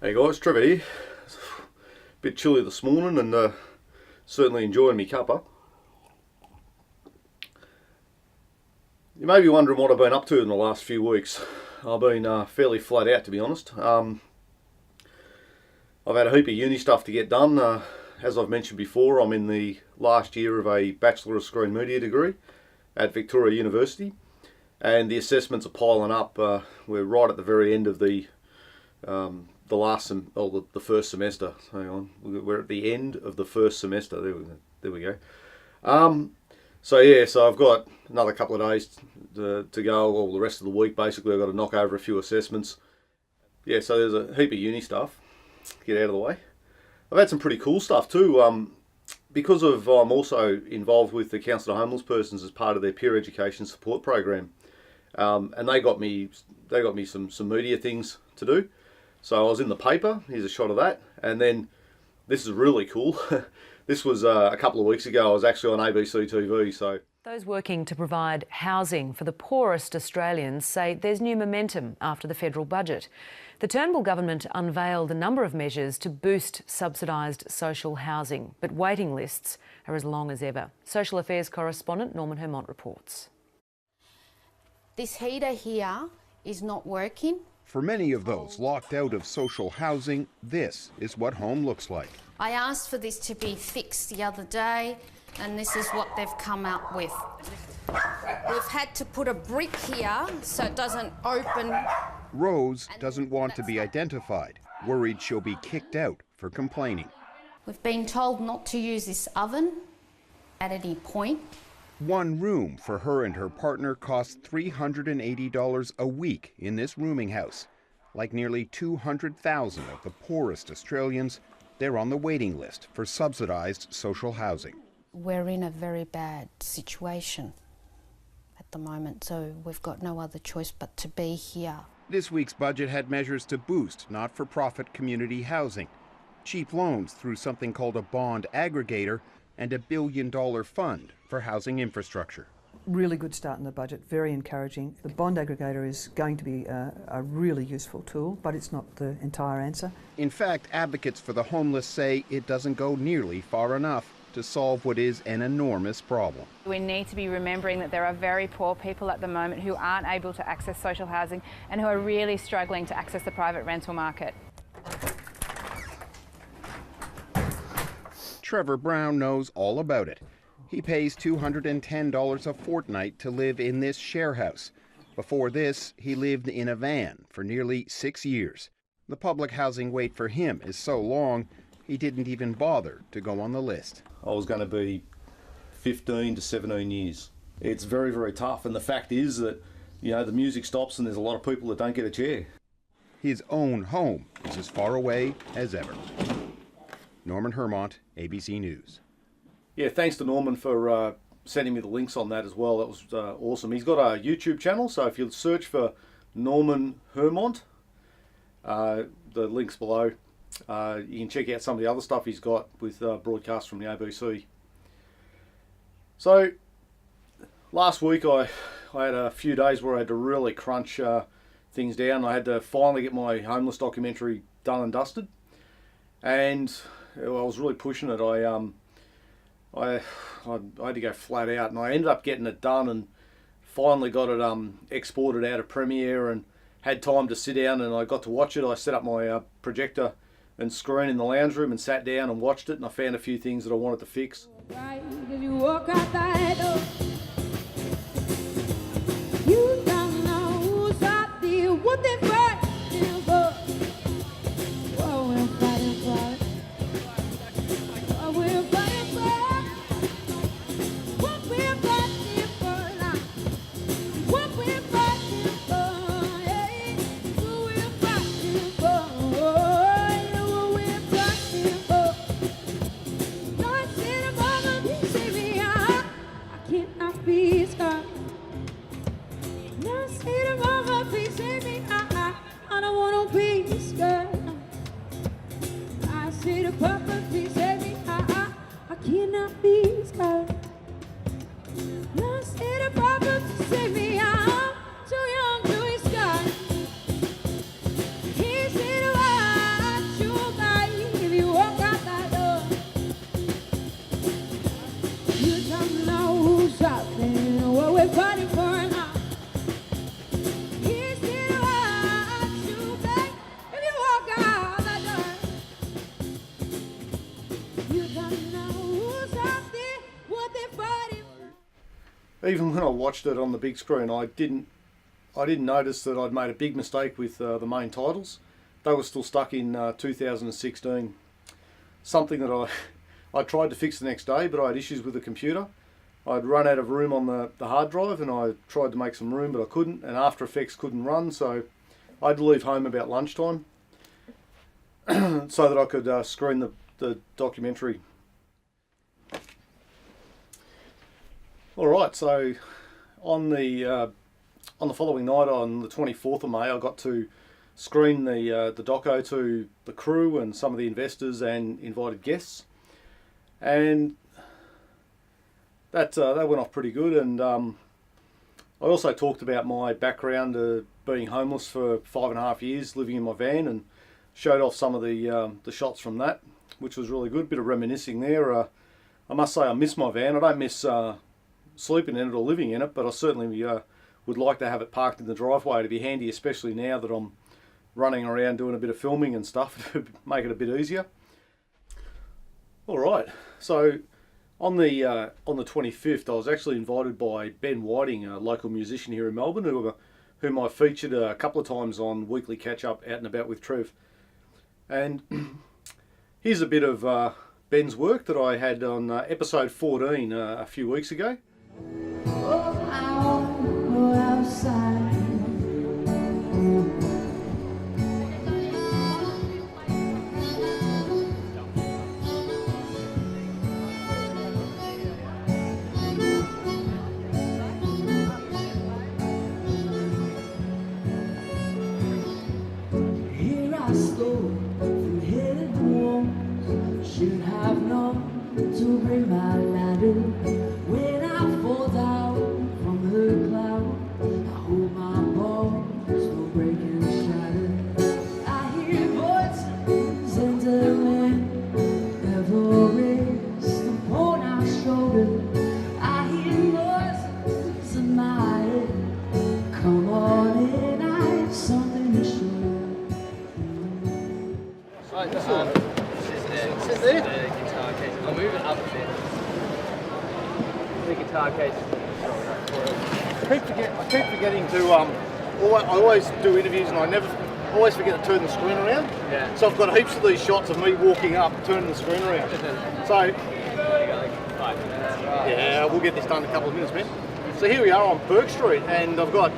Hey guys, Trevor here. It's a bit chilly this morning and certainly enjoying me cuppa. You may be wondering what I've been up to in the last few weeks. I've been fairly flat out, to be honest. I've had a heap of uni stuff to get done. As I've mentioned before, I'm in the last year of a Bachelor of Screen Media degree at Victoria University, and the assessments are piling up. We're right at the very end of the first semester. Hang on, we're at the end of the first semester. There we go. So I've got another couple of days to go, or the rest of the week basically. I've got to knock over a few assessments. Yeah, so there's a heap of uni stuff to get out of the way. I've had some pretty cool stuff too. Because I'm also involved with the Council of Homeless Persons as part of their peer education support program, and they got me some media things to do. So I was in the paper. Here's a shot of that, and then this is really cool. This was a couple of weeks ago. I was actually on ABC TV. So those working to provide housing for the poorest Australians say there's new momentum after the federal budget. The Turnbull government unveiled a number of measures to boost subsidised social housing, but waiting lists are as long as ever. Social Affairs correspondent Norman Hermant reports. This heater here is not working. For many of those locked out of social housing, this is what home looks like. I asked for this to be fixed the other day, and this is what they've come up with. We've had to put a brick here so it doesn't open. Rose doesn't want to be identified, worried she'll be kicked out for complaining. We've been told not to use this oven at any point. One room for her and her partner costs $380 a week in this rooming house. Like nearly 200,000 of the poorest Australians, they're on the waiting list for subsidised social housing. We're in a very bad situation at the moment, so we've got no other choice but to be here. This week's budget had measures to boost not-for-profit community housing, cheap loans through something called a bond-aggregator, and $1 billion fund for housing infrastructure. Really good start in the budget, very encouraging. The bond aggregator is going to be a really useful tool, but it's not the entire answer. In fact, advocates for the homeless say it doesn't go nearly far enough to solve what is an enormous problem. We need to be remembering that there are very poor people at the moment who aren't able to access social housing and who are really struggling to access the private rental market. Trevor Brown knows all about it. He pays $210 a fortnight to live in this share house. Before this, he lived in a van for nearly 6 years. The public housing wait for him is so long, he didn't even bother to go on the list. I was going to be 15 to 17 years. It's very, very tough, and the fact is that, you know, the music stops and there's a lot of people that don't get a chair. His own home is as far away as ever. Norman Hermant, ABC News. Yeah, thanks to Norman for sending me the links on that as well. That was awesome. He's got a YouTube channel, so if you search for Norman Hermant, the link's below. You can check out some of the other stuff he's got with broadcasts from the ABC. So, last week I had a few days where I had to really crunch things down. I had to finally get my homeless documentary done and dusted, and I was really pushing it. I had to go flat out, and I ended up getting it done and finally got it exported out of Premiere and had time to sit down, and I got to watch it. I set up my projector and screen in the lounge room and sat down and watched it, and I found a few things that I wanted to fix. even when I watched it on the big screen, I didn't notice that I'd made a big mistake with the main titles. They were still stuck in 2016. Something that I tried to fix the next day, but I had issues with the computer. I'd run out of room on the hard drive, and I tried to make some room, but I couldn't, and After Effects couldn't run, so I had to leave home about lunchtime so that I could screen the documentary. Alright, so on the following night, on the 24th of May, I got to screen the doco to the crew and some of the investors and invited guests, and that went off pretty good. And I also talked about my background, being homeless for 5.5 years, living in my van, and showed off some of the shots from that, which was really good. Bit of reminiscing there. I must say I miss my van. I don't miss sleeping in it or living in it, but I certainly would like to have it parked in the driveway to be handy, especially now that I'm running around doing a bit of filming and stuff to make it a bit easier. Alright, so on the 25th, I was actually invited by Ben Whiting, a local musician here in Melbourne, whom I featured a couple of times on Weekly Catch Up Out and About with Trev. And here's a bit of Ben's work that I had on episode 14 a few weeks ago. Oh, I want to go outside. Here I stole from headed wounds. Should have known to bring my ladder. When I fall down from her cloud, I hope my bones will break and shatter. I hear voices enter in, never rest upon our shoulder. I hear voices in my head. Come on in, I have something to show you. Right, this is the guitar case. I'll move it up a bit. The guitar case. I keep forgetting to. I always do interviews, and I always forget to turn the screen around. Yeah. So I've got heaps of these shots of me walking up, turning the screen around. So You got like 5 minutes. yeah, we'll get this done in a couple of minutes, man. So here we are on Burke Street, and I've got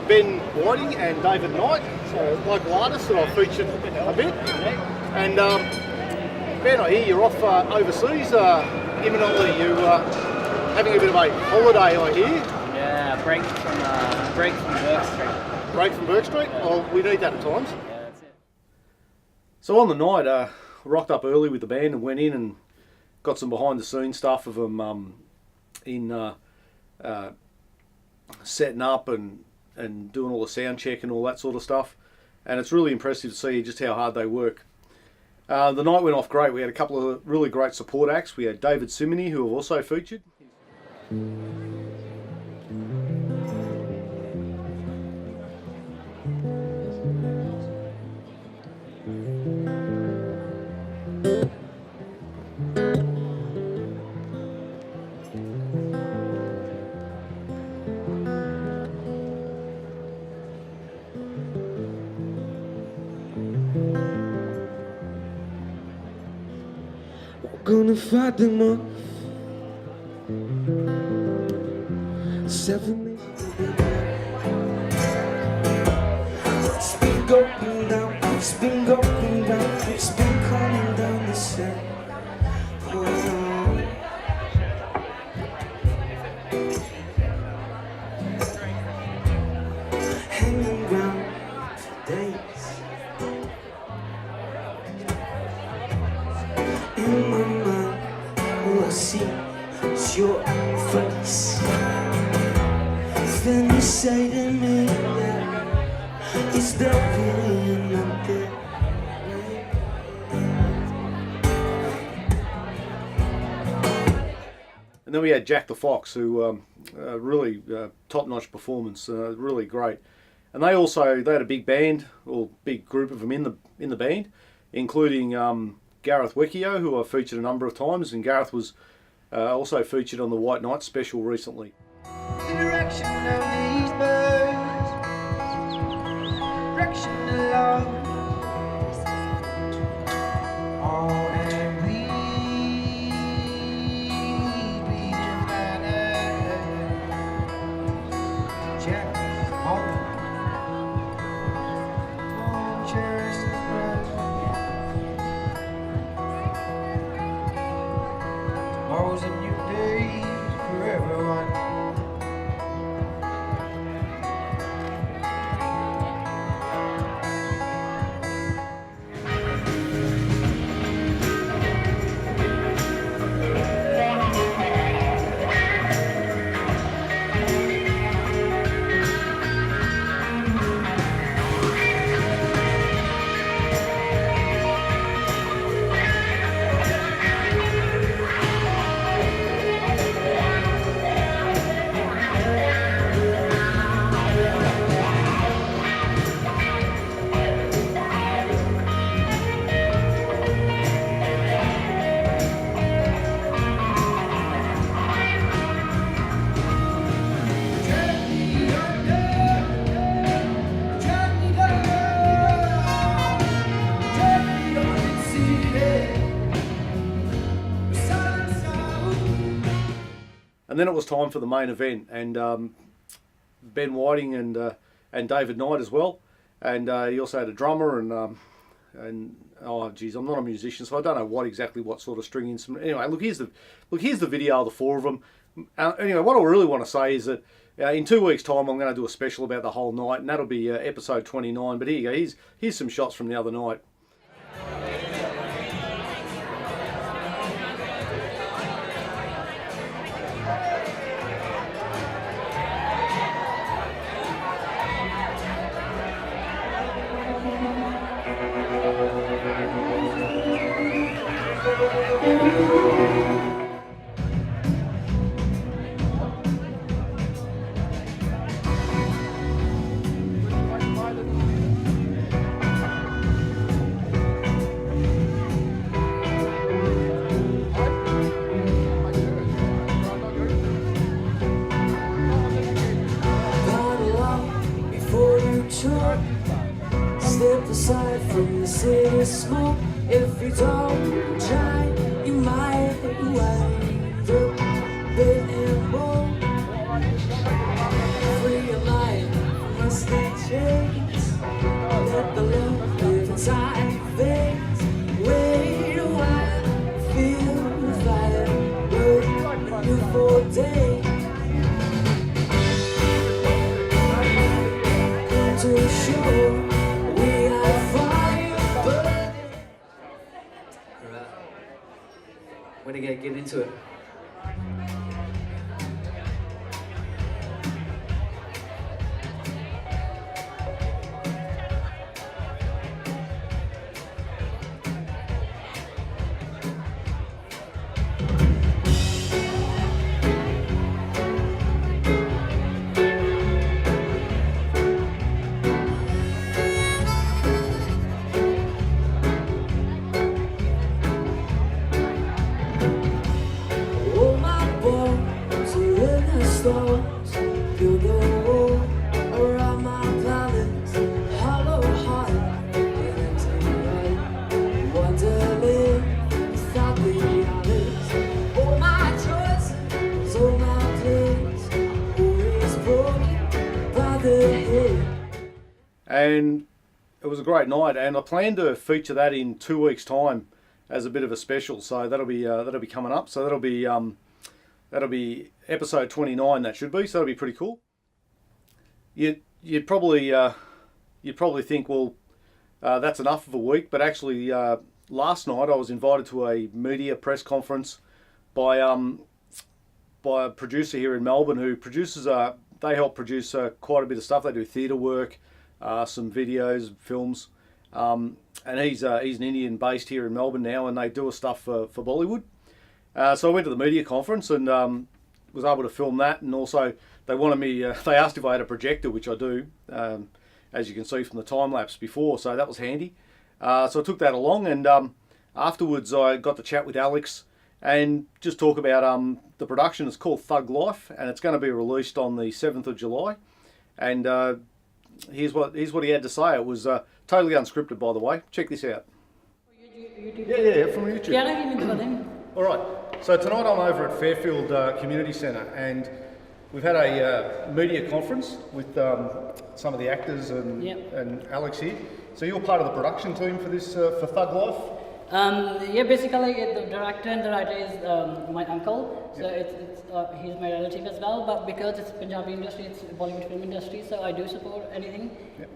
Ben Whiting and David Knight, so local artists that I've featured a bit. And Ben, I hear you're off overseas imminently. You having a bit of a holiday, I hear. Yeah, break from Burke Street. Break from Burke Street? Yeah. Well, we need that at times. Yeah, that's it. So on the night, rocked up early with the band and went in and got some behind the scenes stuff of them in setting up and doing all the sound check and all that sort of stuff. And it's really impressive to see just how hard they work. The night went off great. We had a couple of really great support acts. We had Davy Simony, who have also featured. Gonna fight them off. 7 minutes. It's been going down, it's been going down, it's been coming down the same. Hanging round for days. In my mind, all I see is your face. Then you say to me that it's there feeling not there. And then we had Jack the Fox, who really top-notch performance, really great. And they had a big band, or big group of them in the band, including Gareth Wecchio, who I've featured a number of times, and Gareth was also featured on the White Knight special recently. direction of these birds, direction of love. Oh, and we divided. Jack home, cherish his breath. Tomorrow's a new day for everyone. And then it was time for the main event, and Ben Whiting and David Knight as well, and he also had a drummer and oh geez, I'm not a musician, so I don't know what sort of string instrument. Anyway, look here's the video of the four of them. Anyway, what I really want to say is that in 2 weeks' time I'm going to do a special about the whole night, and that'll be episode 29. But here you go. Here's some shots from the other night. Step aside from the city smoke. If you don't try, you might wind up bit and bone. Free your mind from rusty chains. Let the love live inside your veins. Wait a while, feel the fire, burn you for days. Come to the shore. When to get into it. And it was a great night, and I plan to feature that in 2 weeks' time as a bit of a special. So that'll be coming up. So that'll be episode 29. That should be. So that'll be pretty cool. You'd probably think, well, that's enough of a week. But actually, last night I was invited to a media press conference by a producer here in Melbourne who produces. They help produce quite a bit of stuff. They do theatre work. Some videos, films, and he's an Indian based here in Melbourne now, and they do stuff for Bollywood. So I went to the media conference and was able to film that, and also they wanted me. They asked if I had a projector, which I do, as you can see from the time lapse before. So that was handy. So I took that along, and afterwards I got to chat with Alex and just talk about the production. It's called Thug Life, and it's going to be released on the 7th of July. And here's what he had to say. It was totally unscripted, by the way. Check this out. Yeah, from YouTube. All right. So tonight I'm over at Fairfield Community Centre, and we've had a media conference with some of the actors and Alex here. So you're part of the production team for this for Thug Life. Yeah, basically the director and the writer is my uncle, so he's my relative as well, but because it's Punjabi industry, it's Bollywood film industry, so I do support anything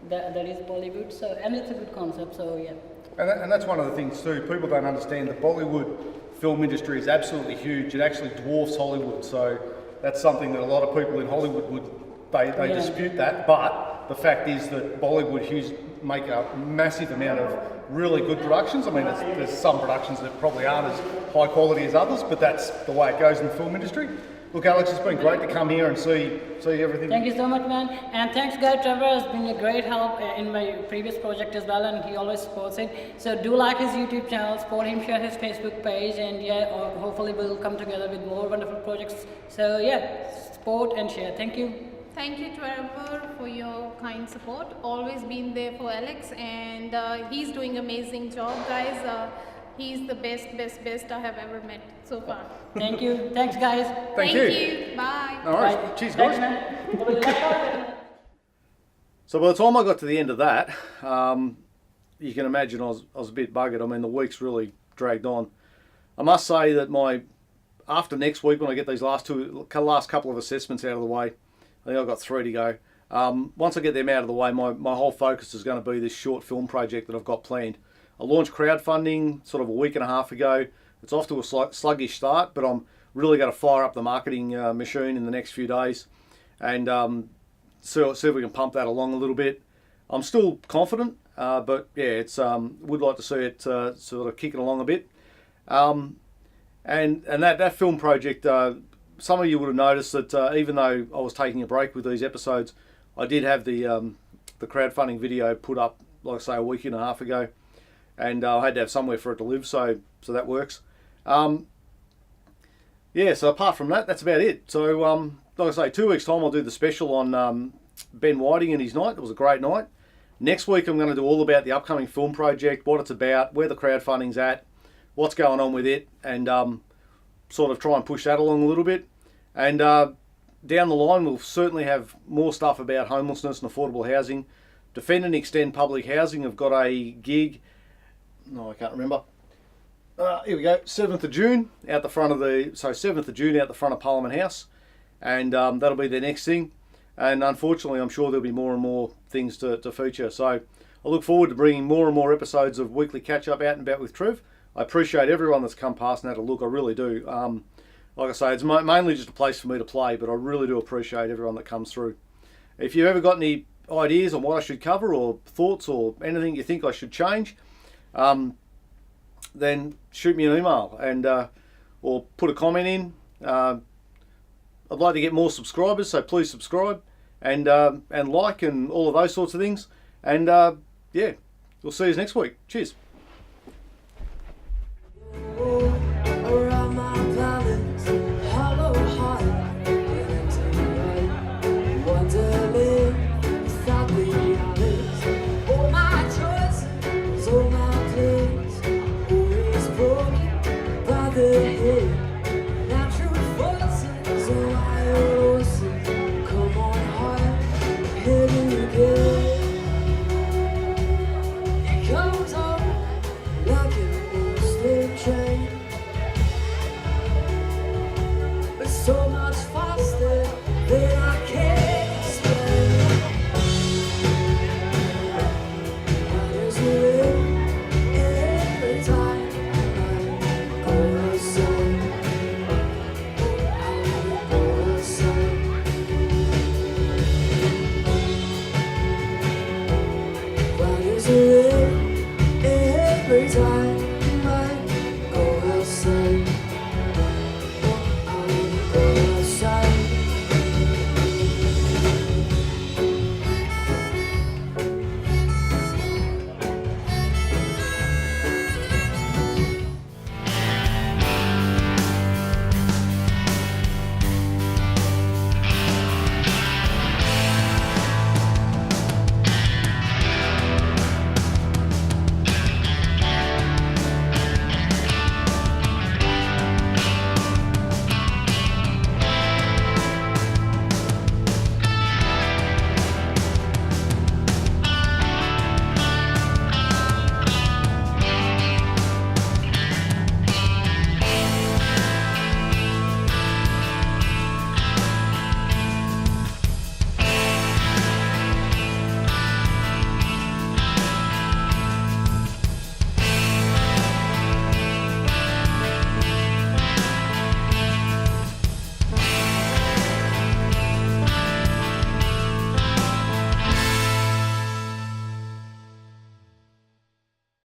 that is Bollywood, so, and it's a good concept, so yeah. And that's one of the things too, people don't understand the Bollywood film industry is absolutely huge. It actually dwarfs Hollywood, so that's something that a lot of people in Hollywood they dispute that, but the fact is that Bollywood make a massive amount of really good productions. I mean, there's some productions that probably aren't as high quality as others, but that's the way it goes in the film industry. Look, Alex, it's been great to come here and see everything. Thank you so much, man. And thanks, guys. Trevor has been a great help in my previous project as well, and he always supports it. So do like his YouTube channel, support him, share his Facebook page, and hopefully we'll come together with more wonderful projects. So support and share. Thank you. Thank you, Trevor, for your kind support. Always been there for Alex, and he's doing amazing job, guys. He's the best I have ever met so far. Thank you. Thanks, guys. Thank you. Bye. All right. Bye. Cheers, guys. So by the time I got to the end of that, you can imagine I was a bit buggered. I mean, the week's really dragged on. I must say that after next week, when I get these last couple of assessments out of the way, I think I've got 3 to go. Once I get them out of the way, my whole focus is going to be this short film project that I've got planned. I launched crowdfunding sort of a week and a half ago. It's off to a sluggish start, but I'm really going to fire up the marketing machine in the next few days and see if we can pump that along a little bit. I'm still confident, but yeah, would like to see it sort of kicking along a bit. And that film project, some of you would have noticed that even though I was taking a break with these episodes, I did have the crowdfunding video put up, like I say, a week and a half ago. And I had to have somewhere for it to live, so that works. So apart from that, that's about it. So, like I say, 2 weeks' time I'll do the special on Ben Whiting and his night. It was a great night. Next week I'm going to do all about the upcoming film project, what it's about, where the crowdfunding's at, what's going on with it, and sort of try and push that along a little bit. And down the line we'll certainly have more stuff about homelessness and affordable housing. Defend and Extend Public Housing have got a gig. No, I can't remember. Here we go. 7th of June out the front of 7th of June out the front of Parliament House, and that'll be their next thing. And unfortunately, I'm sure there'll be more and more things to feature. So I look forward to bringing more and more episodes of Weekly Catch Up Out and About with Trev. I appreciate everyone that's come past and had a look. I really do. Like I say, it's mainly just a place for me to play, but I really do appreciate everyone that comes through. If you've ever got any ideas on what I should cover or thoughts or anything you think I should change, then shoot me an email and or put a comment in. I'd like to get more subscribers, so please subscribe and like and all of those sorts of things. And we'll see you next week. Cheers.